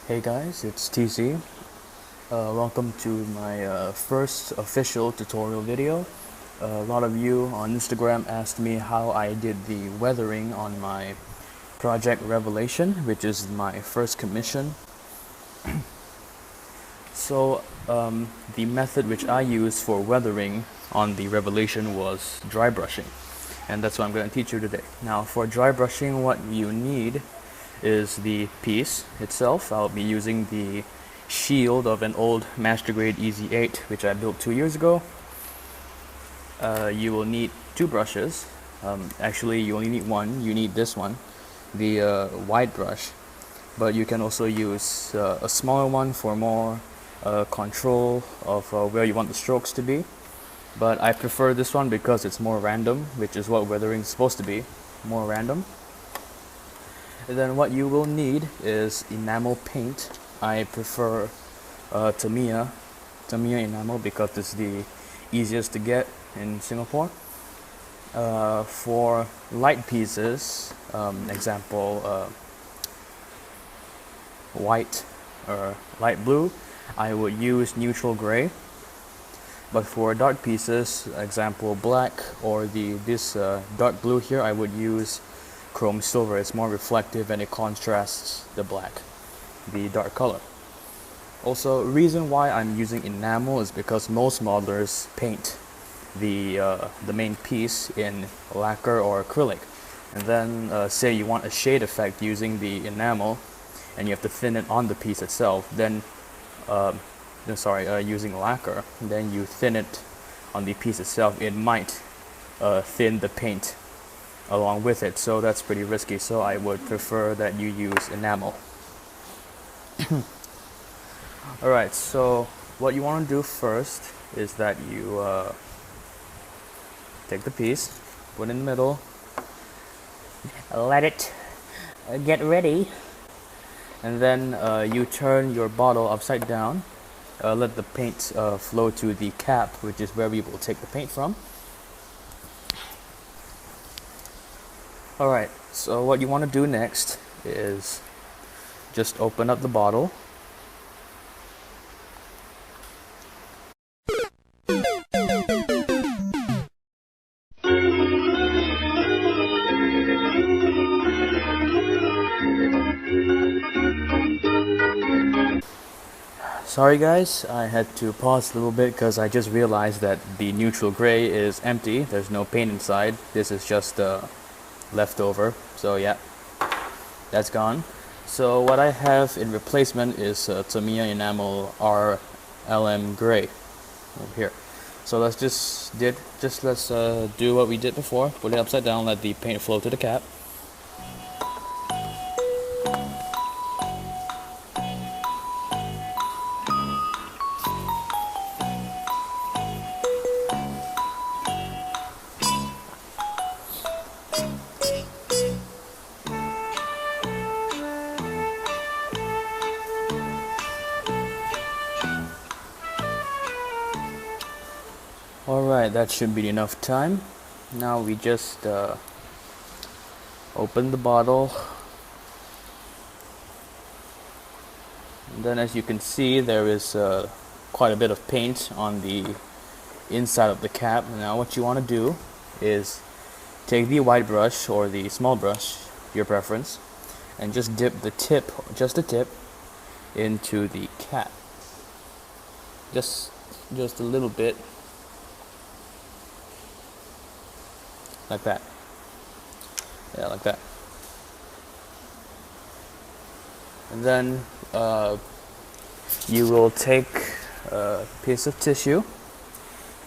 Hey guys, it's TC. Welcome to my first official tutorial video. A lot of you on Instagram asked me how I did the weathering on my project Revelation, which is my first commission. So the method which I used for weathering on the Revelation was dry brushing, and that's what I'm going to teach you today. Now for dry brushing, what you need is the piece itself. I'll be using the shield of an old Master Grade Easy 8 which I built 2 years ago. You will need two brushes. Actually you only need one. You need this one, the wide brush, but you can also use a smaller one for more control of where you want the strokes to be. But I prefer this one because it's more random, which is what weathering is supposed to be, more random. And then what you will need is enamel paint. I prefer Tamiya enamel because it's the easiest to get in Singapore. For light pieces, example white or light blue, I would use neutral gray. But for dark pieces, example black or this dark blue here, I would use chrome silver. It's more reflective and it contrasts the black, the dark color. Also, reason why I'm using enamel is because most modelers paint the main piece in lacquer or acrylic, and then say you want a shade effect using the enamel and you have to thin it on the piece itself, then using lacquer, then you thin it on the piece itself, it might thin the paint along with it, so that's pretty risky. So I would prefer that you use enamel. Alright, so what you want to do first is that you take the piece, put it in the middle, let it get ready, and then you turn your bottle upside down. Let the paint flow to the cap, which is where we will take the paint from. Alright, so what you want to do next is just open up the bottle. Sorry guys, I had to pause a little bit because I just realized that the neutral gray is empty. There's no paint inside. This is just leftover, so yeah, that's gone. So what I have in replacement is Tamiya enamel RLM gray over here. So let's do what we did before. Put it upside down, let the paint flow to the cap. Alright, that should be enough time. Now we just open the bottle. And then as you can see, there is quite a bit of paint on the inside of the cap. Now what you want to do is take the wide brush or the small brush, your preference, and just dip the tip, just the tip, into the cap. Just a little bit. Like that. Yeah, like that. And then you will take a piece of tissue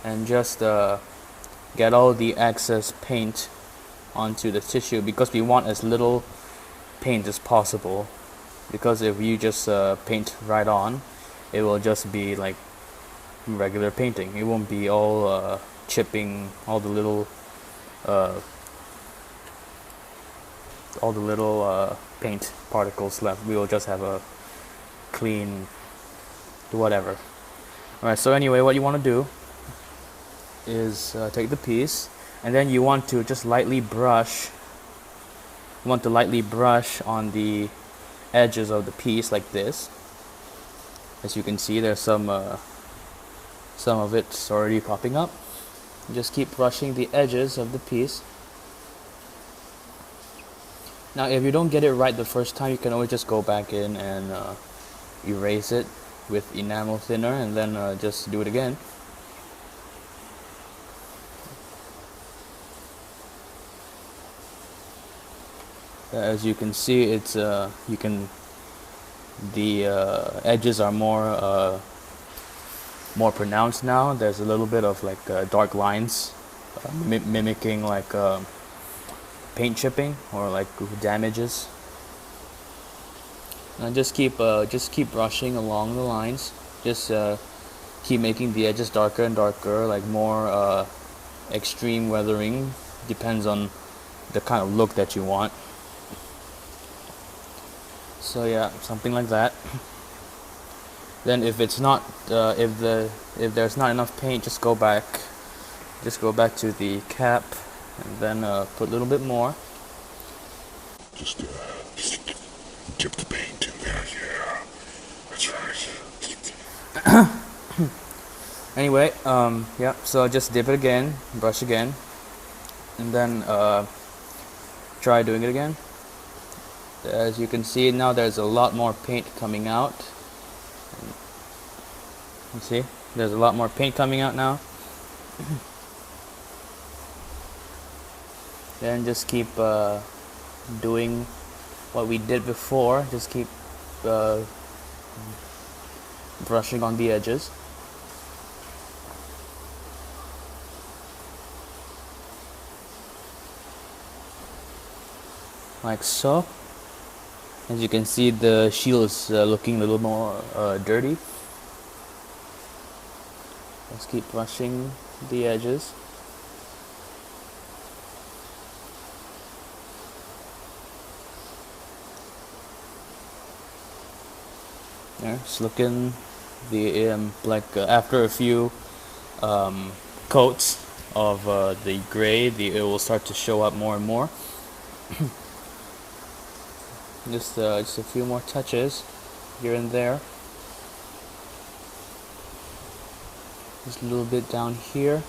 and just get all the excess paint onto the tissue, because we want as little paint as possible. Because if you just paint right on, it will just be like regular painting. It won't be all chipping all the little paint particles left. We will just have a clean whatever. Alright, so anyway, what you want to do is take the piece, and then you want to just lightly brush. You want to lightly brush on the edges of the piece like this. As you can see, there's some of it's already popping up. Just keep brushing the edges of the piece. Now if you don't get it right the first time, you can always just go back in and erase it with enamel thinner, and then just do it again. As you can see, it's the edges are more pronounced now. There's a little bit of like dark lines, mimicking like paint chipping or like damages. And just keep brushing along the lines. Just keep making the edges darker and darker, like more extreme weathering. Depends on the kind of look that you want. So yeah, something like that. Then if it's not, if there's not enough paint, just go back to the cap, and then put a little bit more. Just dip the paint in there, yeah. That's right. Anyway, yeah. So just dip it again, brush again, and then try doing it again. As you can see now, there's a lot more paint coming out. You see, there's a lot more paint coming out now. Then just keep doing what we did before. Just keep brushing on the edges. Like so. As you can see, the shield is looking a little more dirty. Let's keep brushing the edges. There, it's looking like after a few coats of the gray, it will start to show up more and more. Just a few more touches here and there. Just a little bit down here.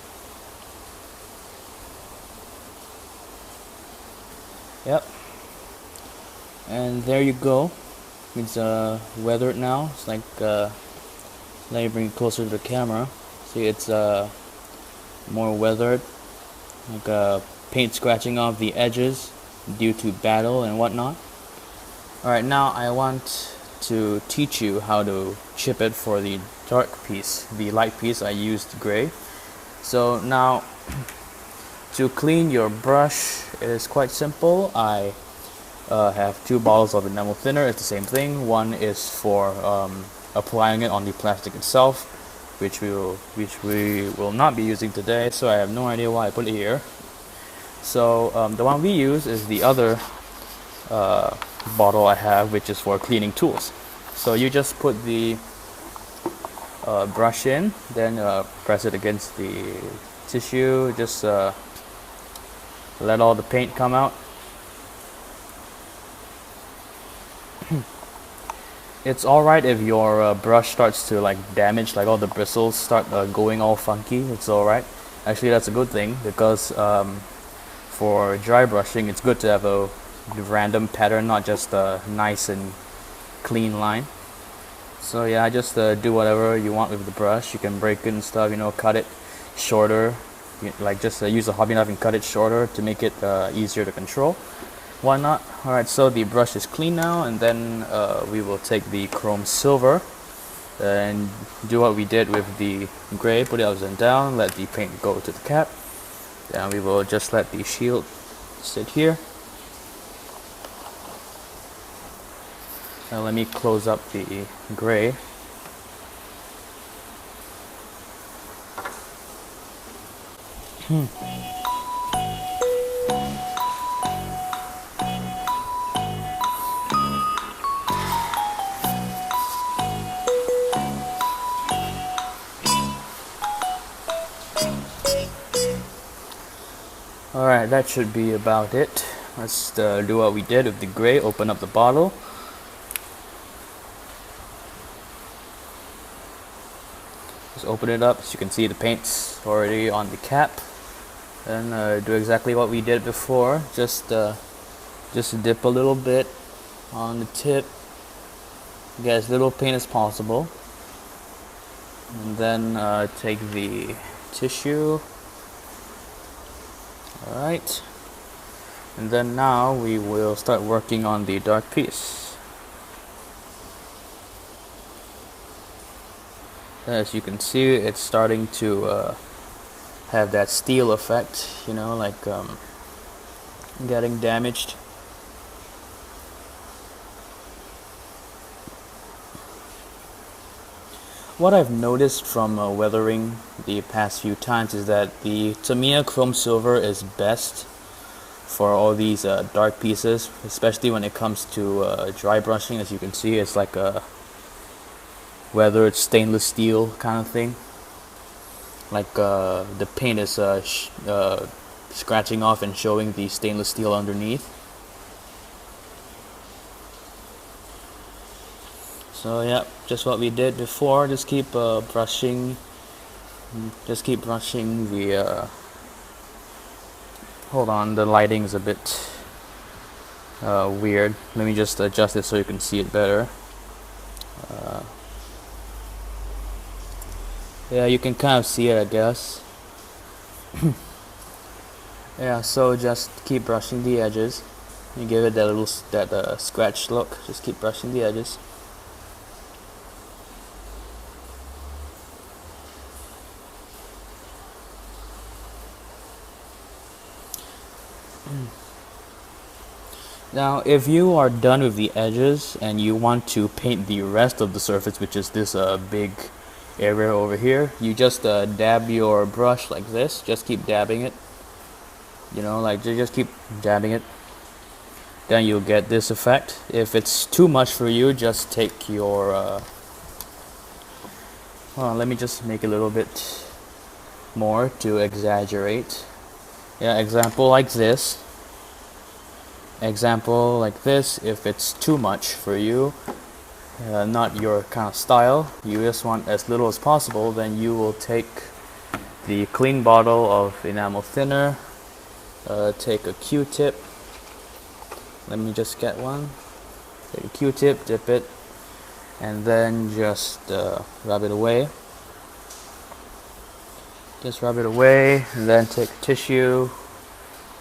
Yep. And there you go. It's weathered now. It's like let me bring it closer to the camera. See, it's more weathered, like paint scratching off the edges due to battle and whatnot. Alright, now I want to teach you how to chip it for the dark piece. The light piece, I used gray. So now, to clean your brush, it is quite simple. I have 2 bottles of enamel thinner. It's the same thing. One is for applying it on the plastic itself, which we will not be using today, so I have no idea why I put it here. So the one we use is the other bottle I have, which is for cleaning tools. So you just put the brush in, then press it against the tissue, just let all the paint come out. It's alright if your brush starts to like damage, like all the bristles start going all funky. It's alright. Actually, that's a good thing, because for dry brushing, it's good to have a random pattern, not just a nice and clean line. So yeah, just do whatever you want with the brush. You can break it and stuff, you know, cut it shorter, like just use a hobby knife and cut it shorter to make it easier to control. Why not? Alright, so the brush is clean now, and then we will take the chrome silver and do what we did with the gray. Put it upside down, let the paint go to the cap. Then we will just let the shield sit here. Now let me close up the gray. Alright, that should be about it. Let's do what we did with the gray. Open up the bottle. Just open it up. As you can see, the paint's already on the cap. And do exactly what we did before. Just dip a little bit on the tip. Get as little paint as possible. And then take the tissue. Alright. And then now we will start working on the dark piece. As you can see, it's starting to have that steel effect, you know, like getting damaged. What I've noticed from weathering the past few times is that the Tamiya Chrome Silver is best for all these dark pieces, especially when it comes to dry brushing. As you can see, it's like a weathered stainless steel kind of thing. Like the paint is scratching off and showing the stainless steel underneath. So yeah, just what we did before. Just keep brushing. Just keep brushing the. Hold on, the lighting's a bit weird. Let me just adjust it so you can see it better. Yeah, you can kind of see it, I guess. Yeah, so just keep brushing the edges. You give it that little scratch look. Just keep brushing the edges. Now, if you are done with the edges and you want to paint the rest of the surface, which is this big area over here, you just dab your brush like this. Just keep dabbing it. You know, like just keep dabbing it. Then you'll get this effect. If it's too much for you, just take your. Well, let me just make a little bit more to exaggerate. Yeah, example like this. Example like this. If it's too much for you, not your kind of style, you just want as little as possible, then you will take the clean bottle of enamel thinner, take a Q-tip. Let me just get one. Take a Q-tip, dip it, and then just rub it away. Just rub it away, and then take a tissue,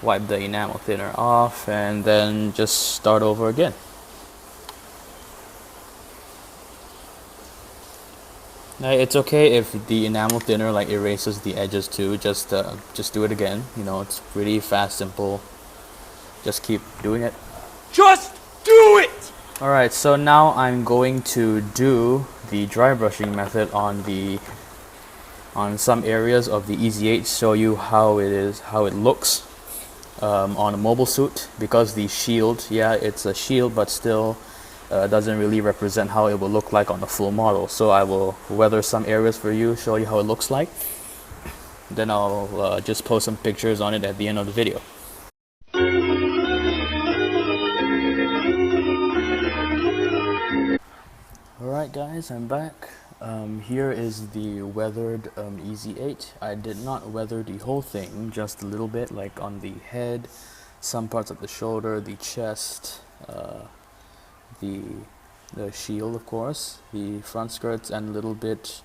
wipe the enamel thinner off, and then just start over again. Now, it's okay if the enamel thinner like erases the edges too. Just do it again. You know, it's pretty fast, simple. Just keep doing it. Just do it! Alright, so now I'm going to do the dry brushing method on some areas of the EZ8, show you how it looks on a mobile suit, because the shield, yeah, it's a shield, but still doesn't really represent how it will look like on a full model. So I will weather some areas for you, show you how it looks like. Then I'll just post some pictures on it at the end of the video. Alright guys, I'm back. Here is the weathered EZ8. I did not weather the whole thing, just a little bit, like on the head, some parts of the shoulder, the chest, the shield, of course, the front skirts, and a little bit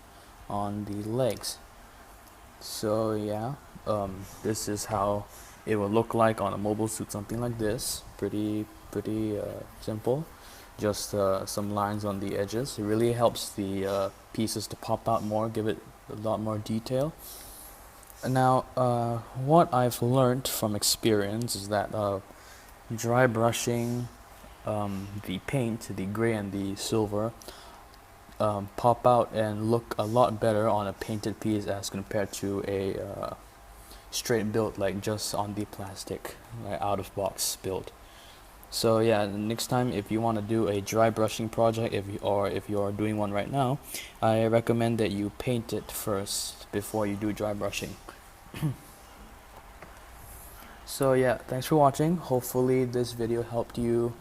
on the legs. So yeah, this is how it will look like on a mobile suit, something like this. Pretty simple. Just some lines on the edges. It really helps the pieces to pop out more, give it a lot more detail. Now, what I've learned from experience is that dry brushing the paint, the gray and the silver, pop out and look a lot better on a painted piece as compared to a straight build, like just on the plastic, like out of box build. So yeah, next time if you want to do a dry brushing project, if you are doing one right now, I recommend that you paint it first before you do dry brushing. So yeah, thanks for watching. Hopefully this video helped you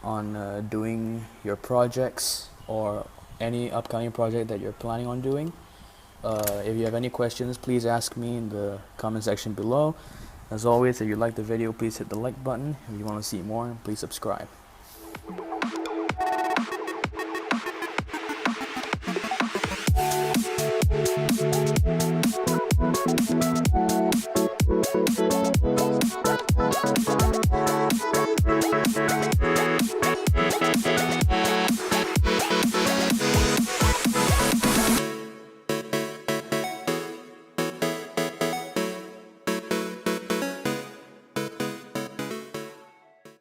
on doing your projects or any upcoming project that you're planning on doing. If you have any questions, please ask me in the comment section below. As always, if you like the video, please hit the like button. If you want to see more, please subscribe.